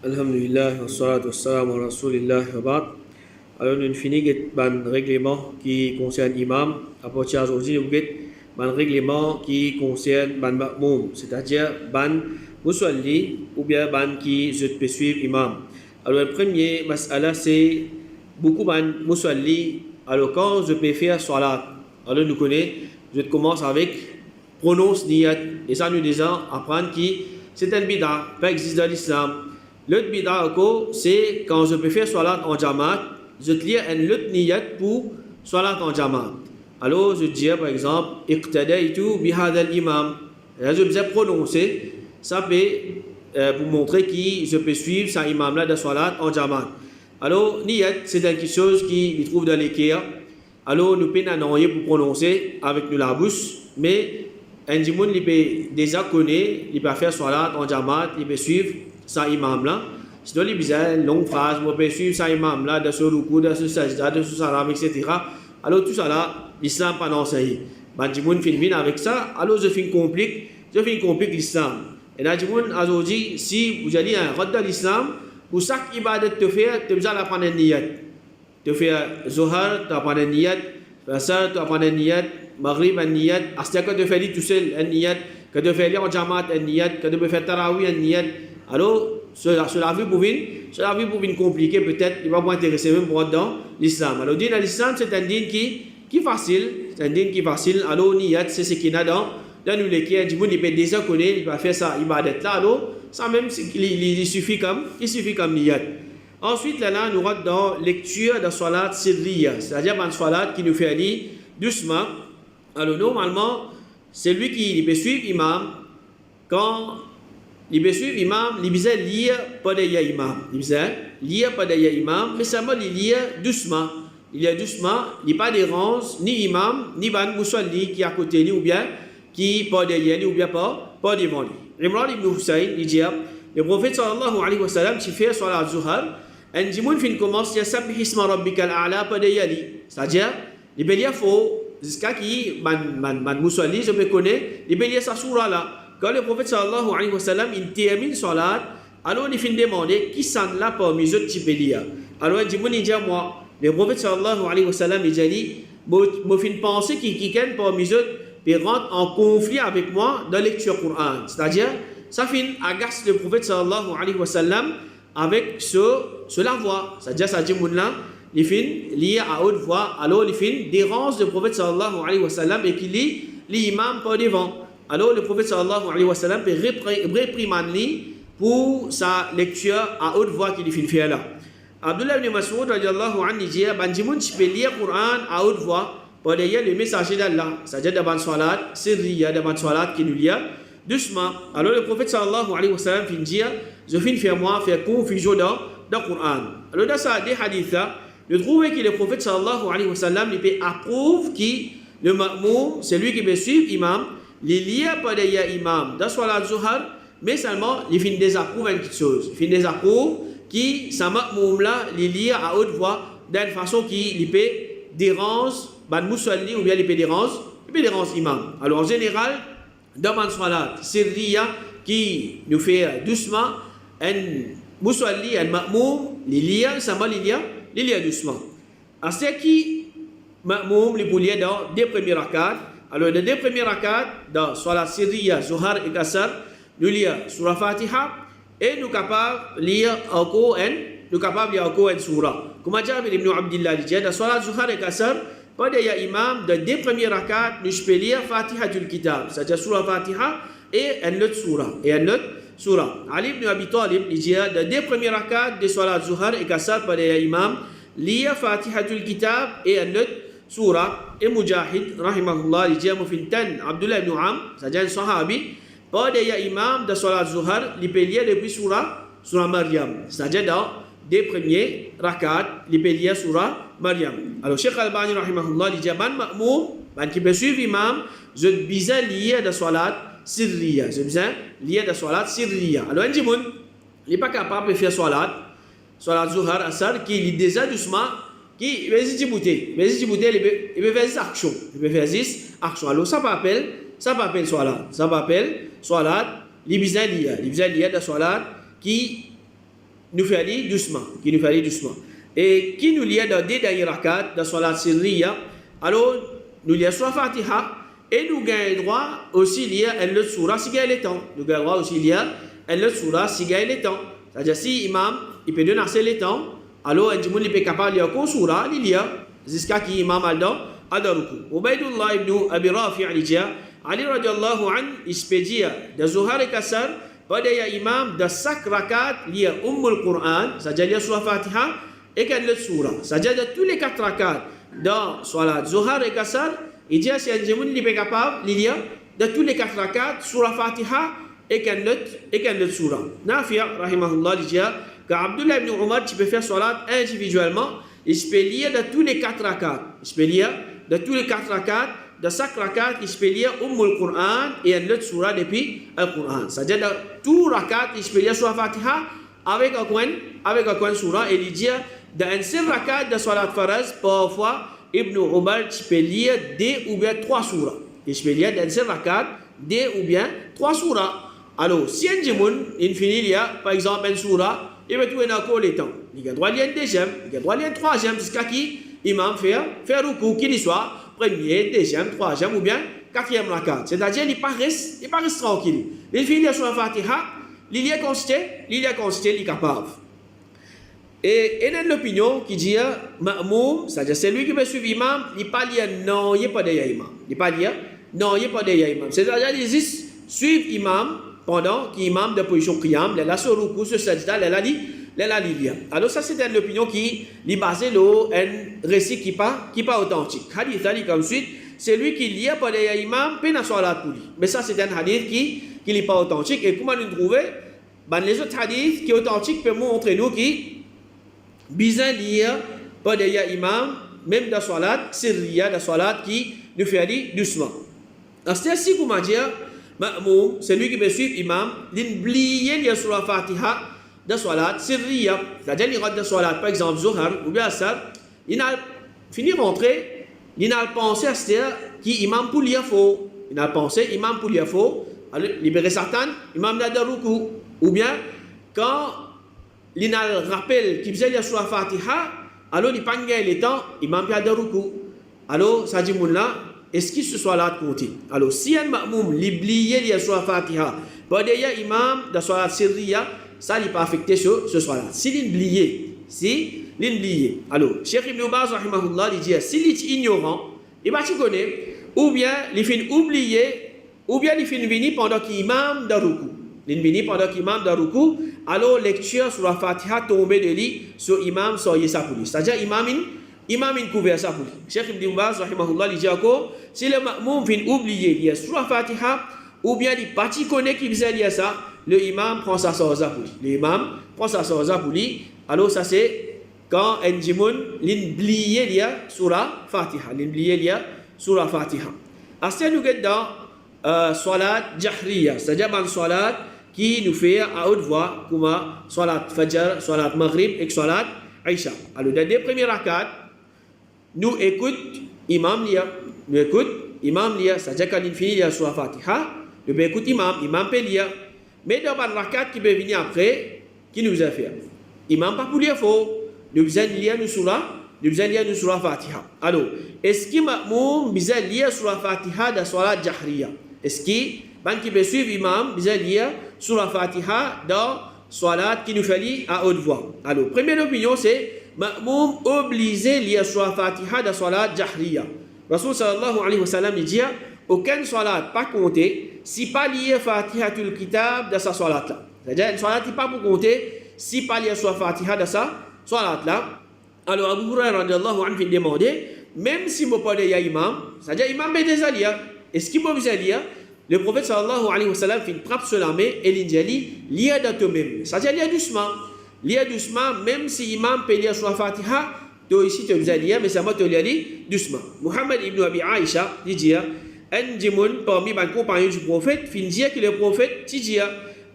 Alhamdulillah, wassalatu wassalamu ala rasulillah wa ba'd. Alors, nous finissons un règlement qui concerne l'imam. Après, aujourd'hui, nous avons un règlement qui concerne le ma'moum, c'est-à-dire le musalli ou bien le qui je peux suivre l'imam. Alors, le premier mas'ala, c'est beaucoup de musalli. Alors, quand je peux faire salat, alors nous connaissons, je commence avec prononce niyat. Et ça, nous déjà apprendre que c'est un bid'a, pas existe dans l'islam. L'autre bid'a, c'est quand je peux faire salat en jamaat, je te lis un autre niyat pour salat en jamaat. Alors, je dis par exemple, iqtadaytu bihadha al-imam. Là, je peux prononcer, ça peut pour montrer que je peux suivre cet imam-là de salat en jamaat. Alors, niyat, c'est quelque chose qui trouve dans l'équerre. Alors, nous pouvons pour prononcer avec nous la bouche, mais un dimoun, il peut déjà connaître, il peut faire salat en jamaat, il peut suivre sa imam là. Sinon, il peut une longue phrase, il peut suivre sa imam là, de ce ruku, de ce sajda, de ce salam, etc. Alors, tout ça là, l'islam pas enseigné. Un dimoun finit avec ça, alors je complique l'islam. Et là, dimoun, aujourd'hui, si vous allez un rad de l'islam, pour chaque ibadat te faire, tu as besoin d'apprendre un niyat. Tu fais Zohar, tu apprends un niyat, Asar, tu apprends un niyat, Maghrib, un niyat, Astia, quand tu fais lire tout seul, un niyat, quand tu fais lire en jamaat, un niyat, quand tu fais tarawih, un niyat. Alors, cela pour une compliqué, peut-être, il va pas intéresser même pour dans l'islam. Alors, dire l'islam, c'est un din qui est facile, c'est un din qui est facile. Alors, niyat, c'est ce qu'il y a dans nous les qui, il peut déjà connaître, il va faire ça, il va être là. Alors, ça même, il suffit comme niyat. Ensuite, là, nous rentrons dans lecture de salat sirriya, c'est-à-dire une salat qui nous fait lire doucement. Alors, normalement, c'est lui qui peut suivre l'imam. Quand il peut suivre l'imam, il peut lire pas derrière l'imam. Il peut lire pas derrière l'imam, mais seulement il lit doucement. Il lit doucement, il n'est pas dérange, ni l'imam, ni ban musalli qui est à côté de lui, ou bien qui est pas derrière lui, ou bien pas devant lui. Imran ibn Hussein, il dit, le prophète sallallahu alayhi wa sallam, qui fait salat zuhar, un dimoun fin commence à sabbih isma rabbika al-a'la pada yali. C'est-à-dire, il peut lire faux, jusqu'à qui, man musalli, je me connais, il peut lire sa surah là. Quand le prophète sallallahu alayhi wa sallam, il termine salat, alors il fin demander, qui s'en l'a parmi les autres qui peut lire. Alors un dimoun, il dit à moi, le prophète sallallahu alayhi wa sallam, il dit, moi fin penser qu'il quelqu'un parmi les autres peut rentrer en conflit avec moi dans la lecture Coran. C'est-à-dire, ça fin agace le prophète sallallahu alayhi wa sallam, avec la voix. C'est-à-dire, ça dit, il finit lire à haute voix, alors il finit dérange le prophète sallallahu alayhi wa sallam et qu'il lit l'imam pas devant. Alors le prophète sallallahu alayhi wa sallam peut réprimander pour sa lecture à haute voix qu'il finit faire là. Abdullah ibn Mas'ud radiallahu anhu dit, Bandimoun, tu peux lire le Coran à haute voix pour dire le messager d'Allah. C'est-à-dire, devant salat, sirriya, devant salat qui nous lit doucement. Alors le prophète sallallahu alayhi wa sallam finit dire, je finis faire confusion dans le Coran. Alors dans ça, des hadiths, je trouve que le prophète sallallahu alayhi wa sallam approuve que le ma'moum, c'est lui qui peut suivre l'imam, il lit pas derrière l'imam dans salat zuhar, mais seulement il finit désapprouve une petite chose. Il finit désapprouve que sa ma'moum là, il lit à haute voix d'une façon qui peut dérange, ban musalli ou bien il peut dérange l'imam. Alors en général, dans le salat, c'est Ria qui nous fait doucement, un musalli, un ma'moum, il lit doucement. À ce qui, ma'moum, il peut lire dans deux premiers rakats. Alors, les deux premiers rakats, dans salat sirriya, zuhar et kasar, nous lisons surah Fatiha et nous capables de lire encore une surah. Comme Jabir ibn Abdullah dit, dans salat zuhar et kasar, pas derrière imam, dans deux premiers rakats, nous pouvons lire Fatiha du Kitab, c'est-à-dire surah Fatiha et un autre surah. Ali ibn Abi Talib, il dit, dans deux premiers rakats de salat zuhar et kasar, pas derrière imam, lire Fatiha du Kitab et un autre surah. Et Mujahid, rahimahullah, il dit, Mufintan, Abdullah ibn Am, c'est-à-dire un sahabi, pas derrière imam de salat zuhar, il peut lire depuis surah Maryam, c'est-à-dire dans deux premiers rakats, il peut lire surah Maryam. Alors, Cheikh Al-Bani, rahimahullah, il dit, ban ma'moum, qui peut suivre imam, je besoin lire de salat sirriya. Alors, un dimoun, il n'est pas capable de faire salat zuhar, asar, qui lit déjà doucement, qui va essayer de bouter, il peut faire des actions. Alors, ça s'appelle salat, il besoin lire de salat qui nous fait aller doucement, qui nous fait aller doucement. Et qui nous lie dans des derniers rakats, dans Salat Sirriya, alors nous lie sur Fatiha, et nous gagnons droit aussi lire un autre surah si gagne le temps. Nous gagnons droit aussi lire un autre surah si gagne le temps. C'est-à-dire si imam, il peut donner assez le temps, alors un il peut capable de lire qu'un surah, il lit jusqu'à qui imam a dans ruku. Ubaydullah ibn Abi Rafi' Ali radiallahu an, il se peut dire, de Zuhar et Kassar, pada ya imam de chaque rakat lia Ummul Quran, c'est-à-dire lia surah Fatiha et qu'elle le surah. C'est-à-dire de tous les 4 rakats dans Salat Zuhar et Kassar, il dit si un jeune n'est pas capable de lire de tous les 4 rakats surah Fatiha et qu'elle le surah. Nafi' rahimahullah dit qu'Abdullah ibn Umar tu peux faire Salat individuellement, il se peut lire de tous les 4 rakats. Il se peut lire de tous les 4 rakats. De chaque rakat, il se peut lire Ummul Quran et un autre surah depuis le Quran. C'est-à-dire de tout rakat, il se peut lire surah Fatiha avec un coin surah. Et il dit, dans un seul rakat de Salat Faraz, parfois, Ibn Umar, tu peux lire 2 ou bien 3 surahs. Il se peut lire dans un seul rakat 2 ou bien 3 surahs. Alors, si un jimoun, il finit lire, par exemple, un surah, il va tout encore les temps. Il a droit à lire un deuxième, il a droit à lire un troisième, jusqu'à qui imam fait ruku, qu'il soit premier, deuxième, troisième ou bien 4e rakat. C'est-à-dire il ne reste tranquille. Il finit sur la Fatiha, il est constitué, il est capable. Et il y a une opinion qui dit Ma'moum, c'est-à-dire celui qui veut suivre l'imam, il ne peut pas lire non, il n'est pas derrière l'imam. Il ne peut pas lire non, il n'est pas derrière l'imam. C'est-à-dire il existe suivre l'imam pendant qu'il imam de position qiyam, il a sur ruku, sur sajda, il a dit. Alors ça c'est une opinion qui est basée sur un récit qui n'est pas authentique. Hadith ali comme suite, c'est lui qui lit par les imams puis n'a salat pour lui. Mais ça c'est un hadith qui n'est pas authentique. Et comment nous trouver? Les autres hadiths qui sont authentiques peuvent montrer nous qui besoin lire par les imams, même dans salat, sirriya, dans salat qui nous fait aller doucement. Alors c'est ainsi comment dire, Ma'moum, c'est lui qui veut suivre imam, l'oublier lire sur la Fatiha de Salat Sirriya, c'est-à-dire il rentre de Salat, par exemple Zuhar ou bien Asar, il a fini de rentrer, il a pensé à ce qui imam pour lire faux, il a pensé imam pour lire faux, alors libérer Satan, imam n'a de ruku, ou bien quand il a le rappel qu'il faisait lire sur la Fatiha, alors il pas gagné le temps, imam n'a de ruku, alors ça dit là, est-ce qu'il se soit là de côté? Alors si un ma'moum l'oublier lire sur la Fatiha, pas d'ailleurs imam de Salat Sirriya, ça n'est pas affecté ce soir-là. Si l'oublié, alors, Cheikh Ibn Baz, rahimahullah, il dit, s'il est ignorant, il va te connaître, ou bien il fait oublier, ou bien il fait venir pendant qu'il imam d'Aruku. Il vient pendant qu'il imam d'Aruku, alors lecture sur la Fatiha tombée de lui, sur imam, sur Yesa pour lui. C'est-à-dire, imam couvert ça pour lui. Cheikh Ibn Baz, rahimahullah, il dit encore, si le ma'moum vient oublier, il y a sur la Fatiha, ou bien il pas te connaître qu'il faisait lire ça, le imam prend sa sorza pour lui. L'imam prend sa sorza pour lui. Alors ça c'est quand un jimoun l'oublier lire sur la Fatiha. L'oublier lire sur la Fatiha. Après nous sommes dans Salat Jahriya, c'est-à-dire une Salat qui nous fait à haute voix comme Salat Fajr, Salat Maghrib et Salat Aisha. Alors dans les premiers rakats, nous écoutons imam lire. Nous écoutons imam lire, c'est-à-dire quand il finit lire sur la Fatiha, nous écoutons imam peut lire. Mais dans le rakat qui peut venir après, qui nous a fait? Imam pas pour lire faux. Nous besoin lire nous sur la Fatiha. Alors, est-ce qu'il ma'moum besoin lire sur la Fatiha dans Salat Jahriya? Est-ce qu'il qui peut suivre imam besoin lire sur la Fatiha dans Salat qui nous fait lire à haute voix? Alors, première opinion c'est ma'moum obligé lire sur la Fatiha dans Salat Jahriya. Rasul sallallahu alayhi wa sallam dit aucun salat pas compté si pas lié Fatihatul Kitab de sa salat là. C'est-à-dire une salat n'est pas pour compter si pas lié sur Fatiha de sa salat là. Alors Abu Hurairah radiyallahu anhu demandé même si mon pas ya imam, c'est-à-dire imam est déjà lié. Est-ce qu'il peut bien lire? Le prophète sallallahu alayhi wa sallam fait une trappe sur la main et il dit lié de toi-même. C'est-à-dire lié doucement même si imam peut lire sur Fatiha, toi ici tu as lire mais ça m'a te lire doucement. Muhammad ibn Abi Aisha dit un jimoun parmi les compagnons du prophète fin dire que le prophète dit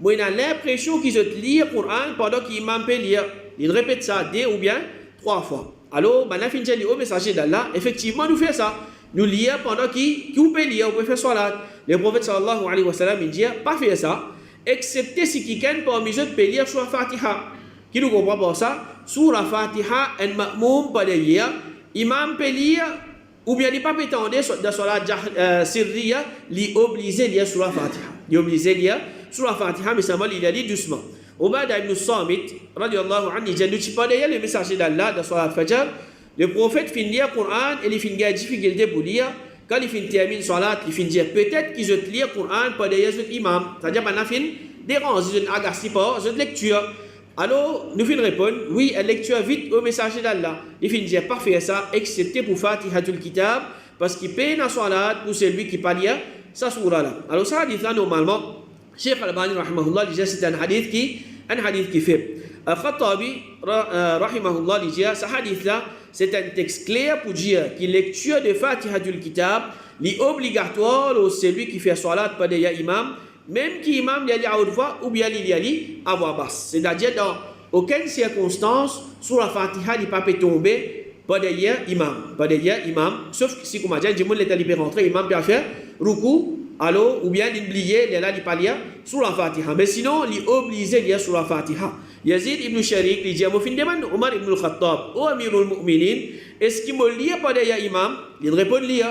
moi j'ai l'impression qu'ils ont lu le Coran pendant qu'il imam peut lire. Il répète ça 2 ou bien 3 fois. Alors la fin dit au messager d'Allah effectivement nous fait ça. Nous lire pendant qui peut lire, on peut faire salat. Le prophète sallallahu alayhi wa sallam il dit pas faire ça excepté si quelqu'un parmi eux peut lire sur Fatiha. Qui nous comprend par ça? Surah Fatiha, un ma'moum pada dia, imam pelia, ou bien il pas prétendre dans salat sirriya, li obligé dia surah Fatiha. Il obligé dia surah Fatiha, mais seulement il a dit doucement. Ubada ibn Samit, radiallahu anhu, il dit pada dia le messager d'Allah dans salat Fajr, le prophète finit le Coran et il finit la difficulté pour lire. Quand il finit termine salat, il finit dire peut-être qu'il lit le Coran pada dia imam. C'est-à-dire maintenant fin dérange, il agace pas, cette lecture. Alors, nous finissons répondre, oui, elle lecture vite au messager d'Allah. Il finit dire parfait ça, excepté pour Fatihatul Kitab, parce qu'il paye dans salat pour celui qui parle sa surah là. Alors, ça hadith là, normalement, Cheikh Al-Albani, rahimahullah, dit c'est un hadith qui fait. Al-Khattabi, rahimahullah, dit ce hadith là, c'est un texte clair pour dire que la lecture de Fatihatul Kitab est obligatoire pour celui qui fait salat par des imams, même qui imam y a à haute voix ou bien il y a à voix basse. C'est-à-dire dans aucune circonstance, sur la Fatiha, il ne peut pas tomber pas derrière imam. Pas derrière imam, sauf si, comme je dis, il peut rentrer, imam peut faire ruku, alors, ou bien il oublié, il a pas lire sur la Fatiha. Mais sinon, il est obligé de lire sur la Fatiha. Yazid ibn Sharik, il dit, moi, fin demande Omar ibn al-Khattab, ou Amirul Mu'minin, est-ce qu'il me lit pas derrière imam? Il répond lire.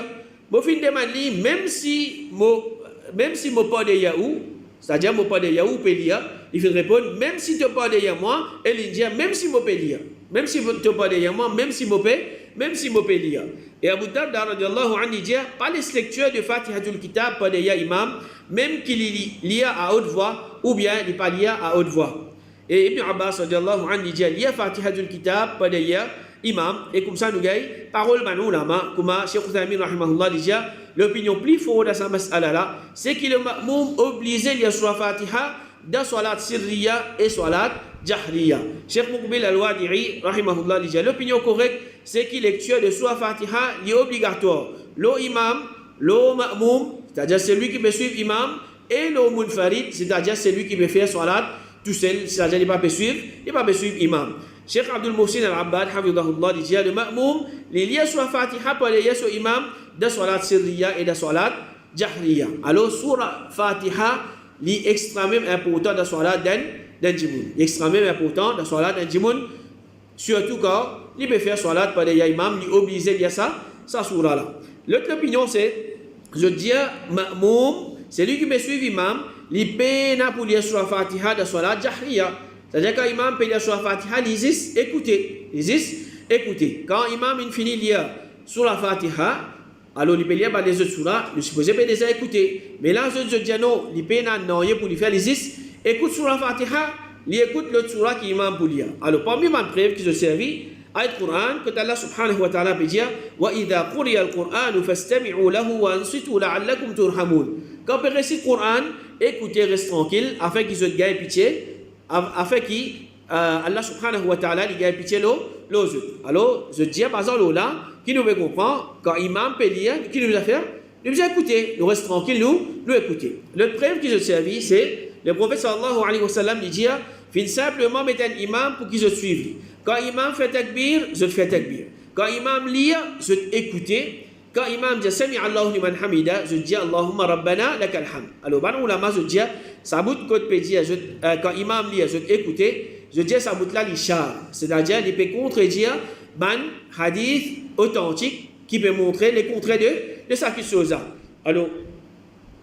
Moi, fin demande, même si je pas derrière où, c'est-à-dire je pas derrière où peut lire, il faut répondre, même si tu pas derrière moi, et il dit, même si je peux lire. Même si tu pas derrière moi, même si je peux lire. Et Abu Darda, radiallahu anhu, dit, pas les lectures de Fatihatul Kitab, pas derrière imam, même qu'il lit à haute voix, ou bien il pas lire à haute voix. Et Ibn Abbas, radiallahu anhu, dit, lit Fatihatul Kitab, pas derrière imam, et comme ça nous gagne, parole manou ulama, comme Cheikh Uthaymin, rahimahullah, dit, l'opinion plus forte de cette mas'ala là, c'est qu'il est ma'moum obligé de lire sur la Fatiha dans salat sirriya et salat jahriya. Cheikh Muqbil al-Wadi'i, rahimahullah, dit, l'opinion correcte, c'est que la lecture de surah Fatiha est obligatoire. Le imam, le ma'moum, c'est-à-dire celui qui peut suivre imam, et le munfarid, c'est-à-dire celui qui peut faire salat tout seul, c'est-à-dire il ne peut pas suivre imam. Cheikh Abdul Muhsin al-Abbad, hafidahullah, dit, le ma'moum, les liens sur la Fatiha pour les liens sur imam, de salat sirriya et de salat jahriya. Alors, surah Fatiha, est extrêmement important dans salat d'un djimoun. Extrêmement important dans salat d'un djimoun, surtout quand il peut faire salat par les imams, il est obligé de dire ça surah là. L'autre opinion, c'est, je dis, ma'moum, c'est lui qui me suit imam, il peut pour lire surah Fatiha de salat jahriya. C'est-à-dire quand l'imam peut lire surah Fatiha, il dit écoutez. Quand l'imam finit de lire surah Fatiha, alors il peut lire les autres surahs, il suppose peut déjà écouter. Mais là, je dis non, il peut non pour lui faire les écoute surah Fatiha, il écoute l'autre surah qui l'imam pour lire. Alors parmi les preuves qui se servent, ayat Quran, que Allah subhanahu wa ta'ala peut dire wa idha quriya al-Qur'an fastami'u lahu wa ansitu la'allakum turhamun. Quand on récite le Coran, écoutez, restez tranquille, afin qu'ils aient gagné pitié, afin qu'Allah subhanahu wa ta'ala il gagne pitié les autres. Alors, je dis par exemple là, qui nous veut comprendre, quand imam peut lire, qui nous a fait, nous nous écouter, nous restons tranquilles, nous écouter. Le preuve qui se servi, c'est le prophète sallallahu alayhi wa sallam lui dit, fin simplement mettre un imam pour qu'il se suive. Quand imam fait takbir, je fais takbir. Quand imam lit, je écouter. Quand imam dit Sami Allahu liman hamida, je dis Allahumma rabbana lakal hamd. Alors, ban ulama, je dis, ça bout côté peut dire, quand imam lit, je écouter, je dis ça bout là l'ishar. C'est-à-dire, il peut contredire ban hadith authentique qui peut montrer les contraires de sa chose. Alors,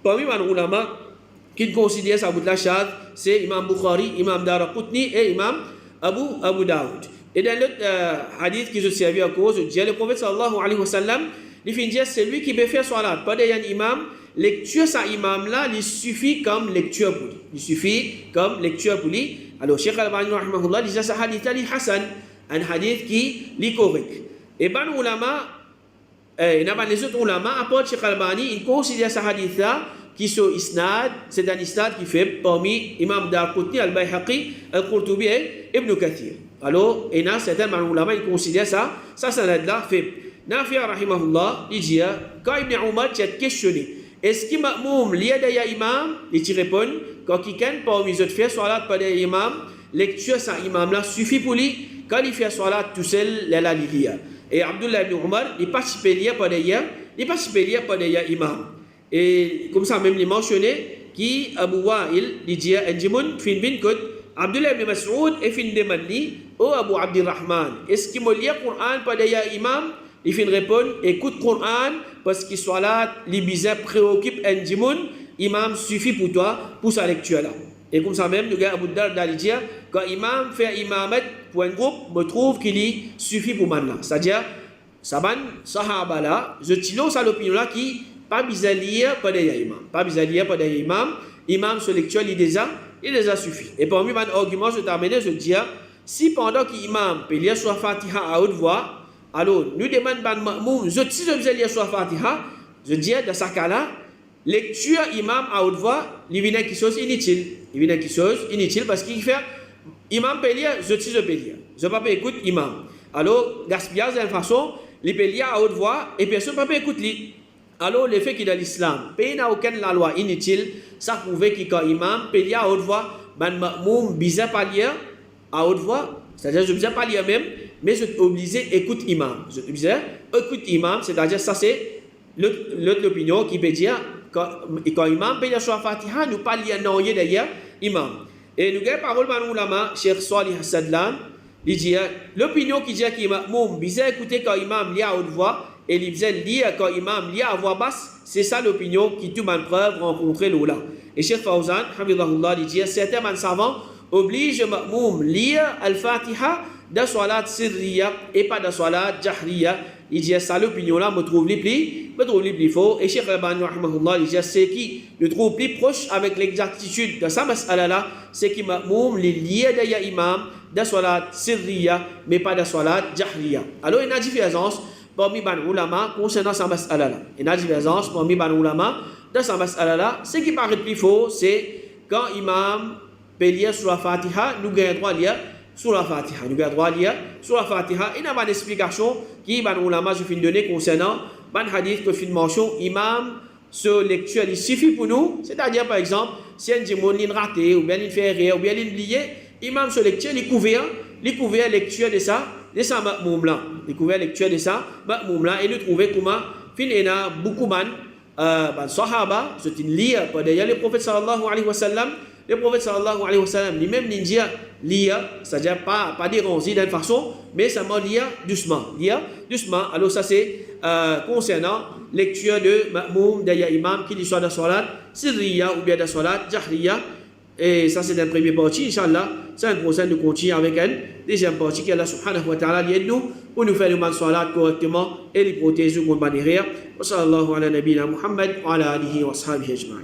parmi les ulama qui considèrent ça bout là shad, c'est Imam Bukhari, Imam Daraqutni et Imam Abu Daoud. Et dans l'autre hadith qui se servi à cause, je dis, le prophète sallallahu alayhi wa sallam, il finit dire c'est lui qui peut faire salat. Pas d'un imam, lecture sa imam là, il suffit comme lecture pour lui. Alors, Cheikh Al-Albani rahimahullah dit ça hadith là, Hassan, un hadith qui est correct. Et ban ulama, les autres ulama, à part Cheikh Al-Albani, ils considèrent ce hadith là qui sont isnad, c'est un isnad qui fait parmi Imam Darqutni, Al-Bayhaqi, Al-Qurtubi et Ibn Kathir. Alors, et là, certains ulama, ils considèrent ça sanad là fait. Nafi' rahimahullah, il dit, quand Ibn Umar t'a questionné, est-ce qu'il ma'moum lié derrière imam? Il te répond, quand quelqu'un parmi les autres fait salat par derrière imam, lecture sa imam là suffit pour lui, quand il fait salat tout seul, il a l'iliya. Et Abdullah ibn Umar, il participe par derrière imam. Et comme ça même, il mentionné, qui Abu Wa'il, il dit, un jimoun fin bin kot, Abdullah bin Mas'ud est fin demandé, oh Abu Abdirrahman, est-ce qu'il me lit le Coran pada ya imam? Il fin répondre, écoute Coran parce que salat, les bizarres préoccupent un djimoun, imam suffit pour toi pour sa lecture là. Et comme ça même, le gars Abu Darda dit, quand imam fait imamat pour un groupe, me trouve qu'il y suffit pour maintenant. C'est-à-dire, saban sahaba là, je tire ça l'opinion là qui pas besoin de lire pada ya imam, pas besoin de lire pada ya imam, imam se lecture il déjà suffit. Et parmi mes arguments, je t'amène, je dis, si pendant que l'imam peut lire soit Fatiha à haute voix, alors nous demandons ban ma'moum, si je veux lire soit Fatiha, je dis dans ce cas-là, lecture imam à haute voix, il vient quelque chose inutile. Il vient quelque chose inutile parce qu'il fait, imam peut lire, je peux lire. Je ne peux pas écouter imam. Alors, gaspillage d'une façon, il peut lire à haute voix et personne ne peut pas écouter. Alors, le fait qu'il y a l'islam, pays n'a aucune la loi inutile, ça prouve que quand imam peut lire à haute voix, ban ma'moum bizarre pas lire à haute voix, c'est-à-dire je ne bizarre pas lire même, mais je suis obligé d'écouter imam. Je suis obligé d'écouter imam, c'est-à-dire ça c'est l'autre opinion qui peut dire quand imam peut lire sur la Fatiha, nous pas lire non derrière imam. Et nous avons parole de l'ulama, Cheikh Salih Sadlan, il dit l'opinion qui dit qu'il ma'moum bizarre écouter quand imam lit à haute voix, et il disait lire quand imam lit à voix basse, c'est ça l'opinion qui tout man preuve rencontrer l'oula. Et Cheikh Fawzan, Hamidullah, il dit certains man savants obligent ma'moum lire al-Fatiha dans salat sirriya et pas dans salat jahriya. Il dit ça l'opinion là me trouve les plus faux. Et Cheikh Albani, rahimahullah, il dit c'est qui le trouve plus proche avec l'exactitude de sa mas'ala là, c'est qui ma'moum les lire derrière imam dans salat sirriya mais pas dans salat jahriya. Alors il y a une différence parmi les ulama concernant sa mas'ala là. Il y a une divergence parmi les ulama dans sa mas'ala là. Ce qui paraît plus faux, c'est quand imam peut lire sur la Fatiha, nous avons droit de lire sur la Fatiha. Nous avons droit de lire sur la Fatiha. Il y a une explication qui les ulama je finis de donner concernant le hadith que fin mention imam ce lecture il suffit pour nous. C'est-à-dire par exemple, si un djimoun il raté ou bien il fait erreur ou bien il oublié, imam ce lecture il couvert lecture de ça. De ça ma'moum là, découvert lecture de ça ma'moum là et nous trouver comment finena beaucoup ban sahaba c'est une lire pada le prophète sallallahu alayhi wa sallam. Le prophète sallallahu alayhi wa sallam lui-même ninja lire, c'est-à-dire pas déranger d'une façon, mais seulement lire doucement. Alors ça c'est concernant lecture de ma'moum derrière imam qui soit dans salat sirriya ou bien dans salat jahriya. Et ça c'est un premier partie, Inch'Allah. C'est un prochain de continuer avec un deuxième partie qui est Allah subhanahu wa ta'ala l'aide-nous pour nous faire le salat correctement et les protéger contre les erreurs. Wa sallallahu ala nabina Muhammad wa ala alihi wa sahbihi ajma'in.